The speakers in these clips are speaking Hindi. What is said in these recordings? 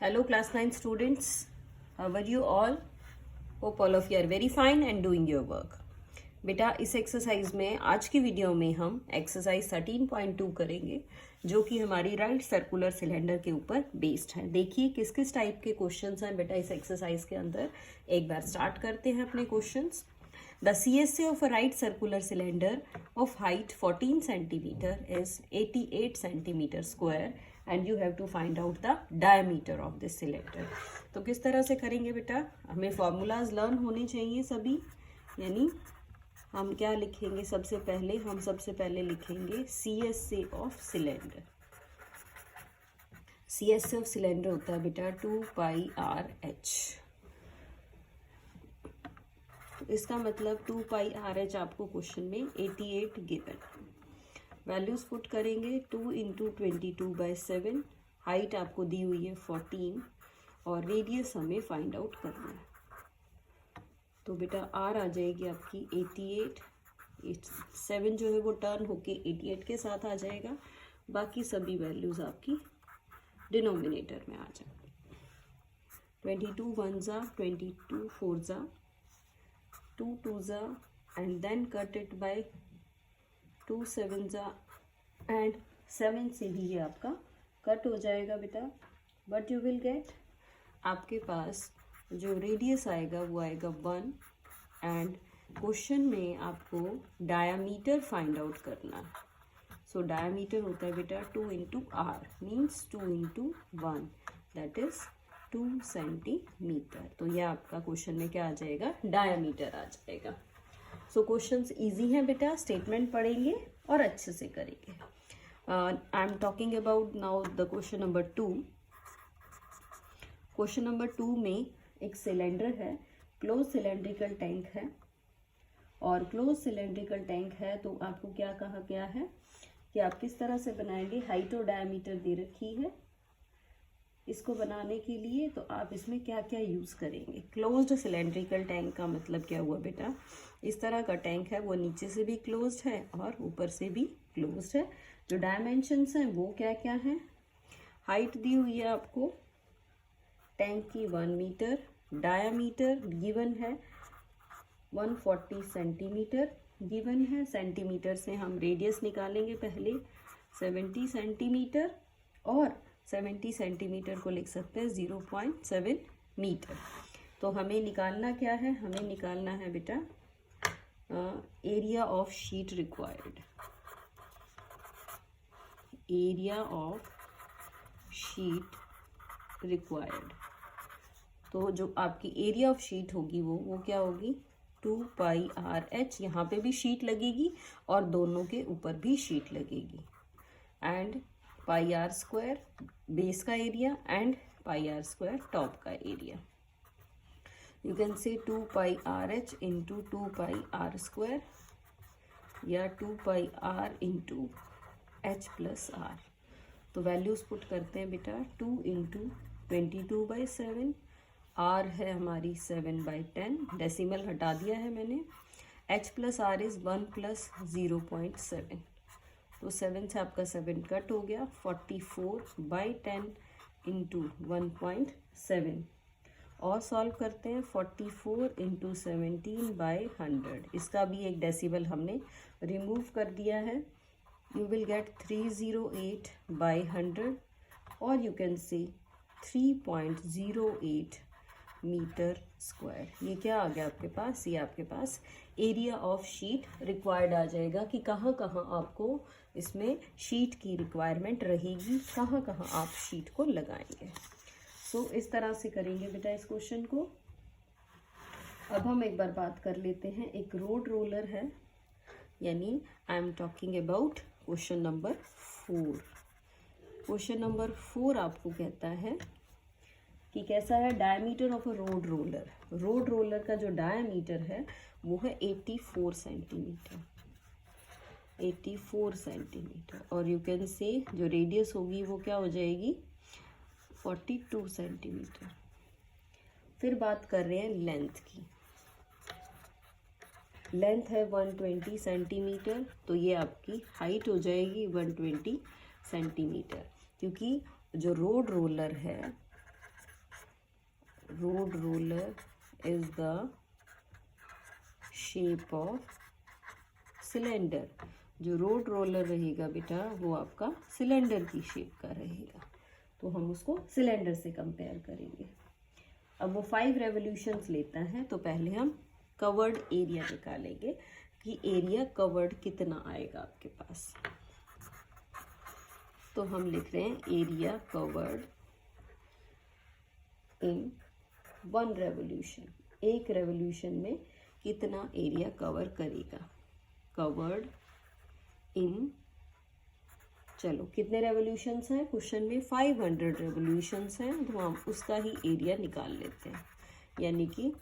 Hello class 9 students, how are you all? Hope all of you are very fine and doing your work. बेटा इस एक्सरसाइज में आज की वीडियो में हम एक्सरसाइज 13.2 करेंगे जो कि हमारी राइट सर्कुलर सिलेंडर के ऊपर बेस्ड है। देखिए किस किस टाइप के क्वेश्चंस हैं बेटा इस एक्सरसाइज के अंदर। एक बार स्टार्ट करते हैं अपने questions. The CSA of a right circular cylinder of height 14 centimeter is 88 centimeter square and you have to find out the diameter of this cylinder. तो किस तरह से करेंगे बेटा, हमें फॉर्मूलाज लर्न होने चाहिए सभी। यानी हम क्या लिखेंगे, सबसे पहले लिखेंगे CSA of cylinder. CSA of cylinder होता है बेटा 2πRH। इसका मतलब 2πRH आपको क्वेश्चन में 88 गिवन। वैल्यूज पुट करेंगे 2 इंटू 22/7। हाइट आपको दी हुई है 14 और रेडियस हमें फाइंड आउट करना है। तो बेटा आर आ जाएगी आपकी 88। 7 जो है वो टर्न होके 88 के साथ आ जाएगा। बाकी सभी वैल्यूज आपकी डिनोमिनेटर में आ जाएंगी। 22 1 जा, 22 4 जा, 2 2 जा and then cut it by 2 7 जा and 7 से भी ये आपका कट हो जाएगा बेटा। बट यू विल गेट, आपके पास जो रेडियस आएगा वो आएगा 1 एंड क्वेश्चन में आपको डायामीटर फाइंड आउट करना है। सो डायामीटर होता है बेटा 2 into R means 2 into 1 that is 2 centimeter. तो यह आपका क्वेश्चन में क्या आ जाएगा, डायामीटर आ जाएगा। सो क्वेश्चंस इजी हैं बेटा, स्टेटमेंट पढ़ेंगे और अच्छे से करेंगे। आई am talking about now the question number 2। Question number 2 में एक सिलेंडर है, क्लोज सिलेंड्रिकल टैंक है और क्लोज सिलेंड्रिकल टैंक है तो आपको क्या कहा गया है कि आप किस तरह से बनाएंगे। हाइट और डायमीटर दे रखी है इसको बनाने के लिए, तो आप इसमें क्या क्या यूज़ करेंगे। क्लोज्ड सिलेंड्रिकल टैंक का मतलब क्या हुआ बेटा, इस तरह का टैंक है वो नीचे से भी क्लोज्ड है और ऊपर से भी क्लोज्ड है। जो डायमेंशंस हैं वो क्या क्या हैं, हाइट दी हुई है आपको टैंक की 1 मीटर, डायामीटर गिवन है 140 सेंटीमीटर गिवन है। सेंटीमीटर से हम रेडियस निकालेंगे पहले 70 सेंटीमीटर और 70 सेंटीमीटर को लिख सकते हैं 0.7 मीटर। तो हमें निकालना क्या है, हमें निकालना है बेटा area of sheet required. Area of sheet required, तो जो आपकी एरिया ऑफ शीट होगी वो क्या होगी 2πRH। यहाँ पे भी शीट लगेगी और दोनों के ऊपर भी शीट लगेगी एंड πr² बेस का एरिया एंड πr² टॉप का area. You can say 2πRH into 2πr² या 2πr into H plus R। तो वैल्यूज पुट करते हैं बेटा 2 इंटू 22/7, R है हमारी 7/10, डेसिमल हटा दिया है मैंने। H plus R is 1 plus 0.7, तो 7 से आपका 7 कट हो गया। 44/10 इंटू 1.7 और सॉल्व करते हैं 44 इंटू 17/100। इसका भी एक डेसिबल हमने रिमूव कर दिया है। यू विल गेट 308/100 और you can say 3.08 metre square. ये क्या आ गया आपके पास, ये आपके पास एरिया ऑफ शीट रिक्वायर्ड आ जाएगा कि कहाँ कहाँ आपको इसमें शीट की रिक्वायरमेंट रहेगी, कहाँ कहाँ आप शीट को लगाएंगे। सो इस तरह से करेंगे बेटा इस क्वेश्चन को। अब हम एक बार बात कर लेते हैं, एक रोड रोलर है, यानी आई am talking about question number 4। Question number 4 आपको कहता है कि कैसा है diameter of a road roller. Road roller का जो डायमीटर है वो है 84 सेंटीमीटर। 84 सेंटीमीटर और यू कैन से जो रेडियस होगी वो क्या हो जाएगी 42 सेंटीमीटर। फिर बात कर रहे हैं लेंथ की। लेंथ है 120 सेंटीमीटर, तो ये आपकी हाइट हो जाएगी 120 सेंटीमीटर, क्योंकि जो रोड रोलर है road roller is the shape of cylinder. जो रोड रोलर रहेगा बेटा वो आपका सिलेंडर की शेप का रहेगा, तो हम उसको सिलेंडर से कंपेयर करेंगे। अब वो 5 रेवोल्यूशंस लेता है, तो पहले हम कवर्ड एरिया निकालेंगे कि एरिया कवर्ड कितना आएगा आपके पास। तो हम लिख रहे हैं एरिया कवर्ड इन 1 रेवोल्यूशन। एक रेवोल्यूशन में कितना एरिया कवर करेगा। कवर्ड इन, चलो कितने रेवोल्यूशंस हैं क्वेश्चन में, 500 रेवोल्यूशंस हैं, तो हम उसका ही एरिया निकाल लेते हैं। यानी कि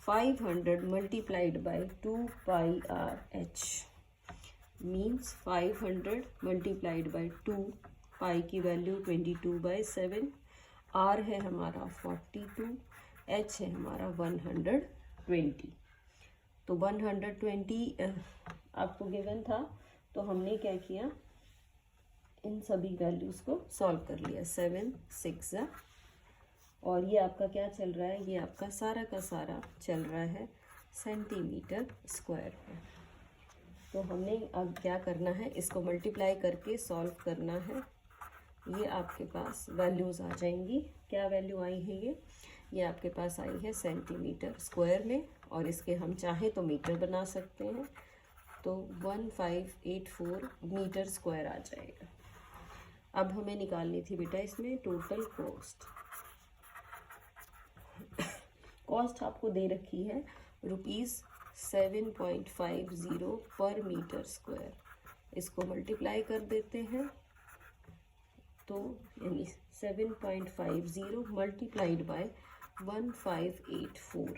500 multiplied by 2 pi R H means 500 multiplied by 2, पाई की वैल्यू 22/7, आर है हमारा 42, एच है हमारा 120। तो 120 आपको गिवन था, तो हमने क्या किया, इन सभी वैल्यूज़ को सॉल्व कर लिया। 7 6 और ये आपका क्या चल रहा है, ये आपका सारा का सारा चल रहा है सेंटीमीटर स्क्वायर में। तो हमने अब क्या करना है, इसको मल्टीप्लाई करके सॉल्व करना है। ये आपके पास वैल्यूज़ आ जाएंगी। क्या वैल्यू आई है ये आपके पास आई है सेंटीमीटर स्क्वायर में, और इसके हम चाहे तो मीटर बना सकते हैं, तो 1584 मीटर स्क्वायर आ जाएगा। अब हमें निकालनी थी बेटा इसमें टोटल कॉस्ट। कॉस्ट आपको दे रखी है ₹7.50 पर मीटर स्क्वायर। इसको मल्टीप्लाई कर देते हैं, तो यानी 7.50 मल्टीप्लाइड बाय 1584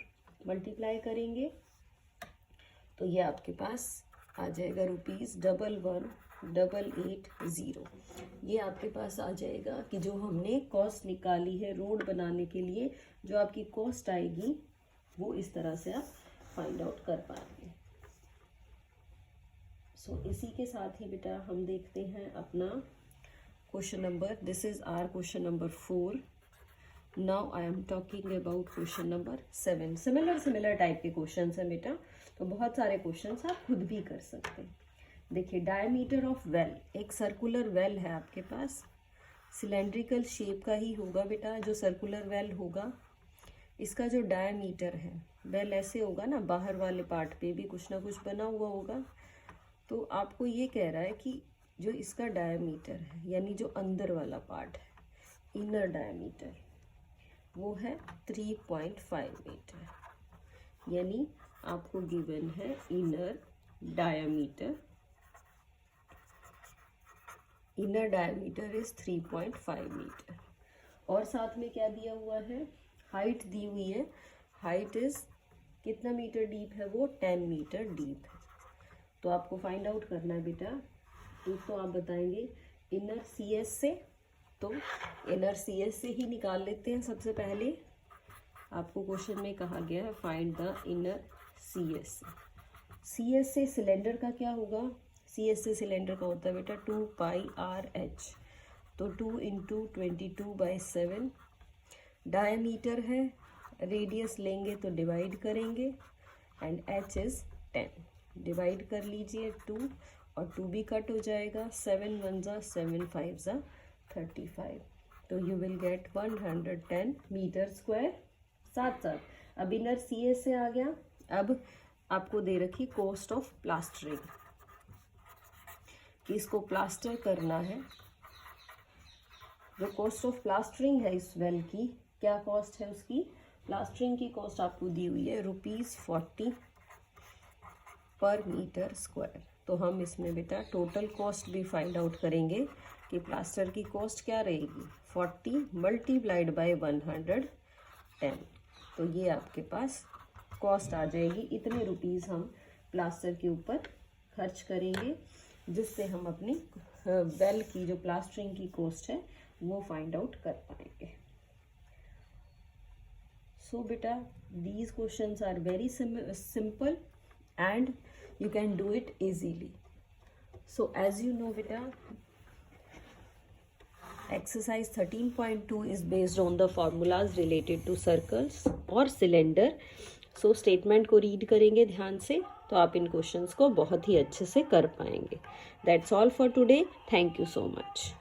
मल्टीप्लाई करेंगे, तो ये आपके पास आ जाएगा ₹11,180। ये आपके पास आ जाएगा कि जो हमने कॉस्ट निकाली है रोड बनाने के लिए, जो आपकी कॉस्ट आएगी वो इस तरह से आप फाइंड आउट कर पाएंगे। सो इसी के साथ ही बेटा हम देखते हैं अपना question number, this is our question number 4। Now I am talking about question number 7। Similar type के क्वेश्चन हैं बेटा, तो बहुत सारे क्वेश्चन आप खुद भी कर सकते हैं। देखिए, डायमीटर ऑफ वेल, एक सर्कुलर वेल है आपके पास, सिलेंड्रिकल शेप का ही होगा बेटा। जो सर्कुलर वेल होगा इसका जो डायमीटर है, वेल ऐसे होगा ना, बाहर वाले पार्ट पे भी कुछ ना कुछ बना हुआ होगा। तो आपको ये कह रहा है कि जो इसका डायमीटर है, यानी जो अंदर वाला पार्ट है, इनर डायमीटर, वो है 3.5 मीटर। यानी आपको गिवन है इनर डायमीटर इज 3.5 मीटर। और साथ में क्या दिया हुआ है, हाइट दी हुई है। हाइट इज कितना मीटर डीप है, वो 10 मीटर डीप है। तो आपको फाइंड आउट करना है बेटा। तो आप बताएंगे इनर CS से, तो इनर CS से ही निकाल लेते हैं। सबसे पहले आपको क्वेश्चन में कहा गया है find the inner CS। CS से सिलेंडर का क्या होगा, CS से सिलेंडर का होता है बेटा 2 पाई RH, तो 2 × 22/7। डायमीटर है, रेडियस लेंगे तो डिवाइड करेंगे, एंड H इज़ 10। डिवाइड कर लीजिए 2 और 2 भी कट हो जाएगा, 7 1 ज़ा 7 5 ज़ा 35, तो you will get 110 meter square. साथ साथ अब इनर CS से आ गया। अब आपको दे रखी कॉस्ट ऑफ प्लास्टरिंग, कि इसको प्लास्टर करना है। जो कॉस्ट ऑफ प्लास्टरिंग है इस वेल की, क्या कॉस्ट है उसकी, प्लास्टरिंग की कॉस्ट आपको दी हुई है ₹40 पर मीटर स्क्वायर। तो हम इसमें बेटा टोटल कॉस्ट भी फाइंड आउट करेंगे कि प्लास्टर की कॉस्ट क्या रहेगी, 40 मल्टीप्लाइड बाय 110। तो ये आपके पास कॉस्ट आ जाएगी। इतने रुपीस हम प्लास्टर के ऊपर खर्च करेंगे, जिससे हम अपनी वेल की जो प्लास्टरिंग की कॉस्ट है वो फाइंड आउट कर पाएंगे। सो बेटा these questions are very simple and you can do it easily. So as you know beta, Exercise 13.2 is based on the formulas related to circles और cylinder. So statement को read करेंगे ध्यान से तो आप इन क्वेश्चंस को बहुत ही अच्छे से कर पाएंगे. That's all for today. Thank you so much.